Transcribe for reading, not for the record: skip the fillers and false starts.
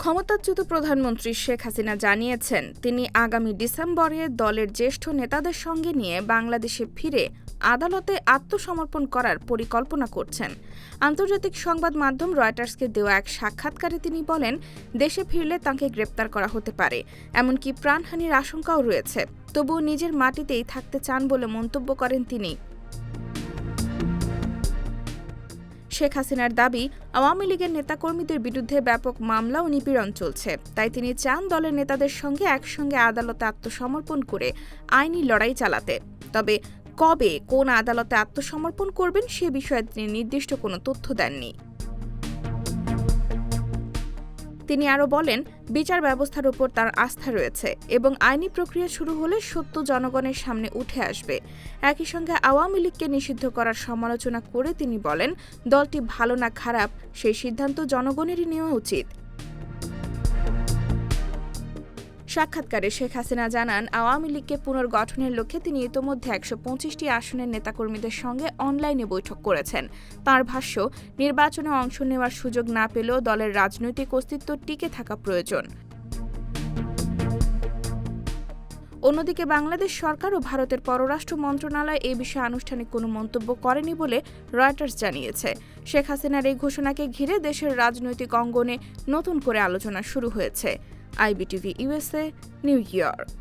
ক্ষমতাচ্যুত প্রধানমন্ত্রী শেখ হাসিনা জানিয়েছেন, তিনি আগামী ডিসেম্বরে দলের জ্যেষ্ঠ নেতাদের সঙ্গে নিয়ে বাংলাদেশে ফিরে আদালতে আত্মসমর্পণ করার পরিকল্পনা করছেন। আন্তর্জাতিক সংবাদ মাধ্যম রয়টার্সকে দেওয়া এক সাক্ষাৎকারে তিনি বলেন, দেশে ফিরলে তাঁকে গ্রেপ্তার করা হতে পারে, এমনকি প্রাণহানির আশঙ্কাও রয়েছে। তবুও নিজের মাটিতেই থাকতে চান বলে মন্তব্য করেন তিনি। শেখ হাসিনার দাবি, আওয়ামী লীগের নেতাকর্মীদের বিরুদ্ধে ব্যাপক মামলা ও নিপীড়ন চলছে, তাই তিনি চান দলের নেতাদের সঙ্গে একসঙ্গে আদালতে আত্মসমর্পণ করে আইনি লড়াই চালাতে। তবে কবে কোন আদালতে আত্মসমর্পণ করবেন সে বিষয়ে তিনি নির্দিষ্ট কোনো তথ্য দেননি। তিনি আরও বলেন, বিচার ব্যবস্থার উপর তার আস্থা রয়েছে এবং আইনি প্রক্রিয়া শুরু হলে সত্য জনগণের সামনে উঠে আসবে। একই সঙ্গে আওয়ামী লীগকে নিষিদ্ধ করার সমালোচনা করে তিনি বলেন, দলটি ভালো না খারাপ সেই সিদ্ধান্ত জনগণেরই নেওয়া উচিত। সাক্ষাৎকারে শেখ হাসিনা জানান, আওয়ামী লীগকে পুনর্গঠনের লক্ষ্যে তিনি ইতোমধ্যে ১২৫টি আসনের নেতাকর্মীদের সঙ্গে অনলাইনে বৈঠক করেছেন। তাঁর ভাষ্য, নির্বাচনে অংশ নেওয়ার সুযোগ না পেলেও দলের রাজনৈতিক অস্তিত্ব টিকে থাকা প্রয়োজন। অন্যদিকে বাংলাদেশ সরকার ও ভারতের পররাষ্ট্র মন্ত্রণালয় এ বিষয়ে আনুষ্ঠানিক কোনো মন্তব্য করেনি বলে রয়টার্স জানিয়েছে। শেখ হাসিনার এই ঘোষণাকে ঘিরে দেশের রাজনৈতিক অঙ্গনে নতুন করে আলোচনা শুরু হয়েছে। IBTV USA, new York.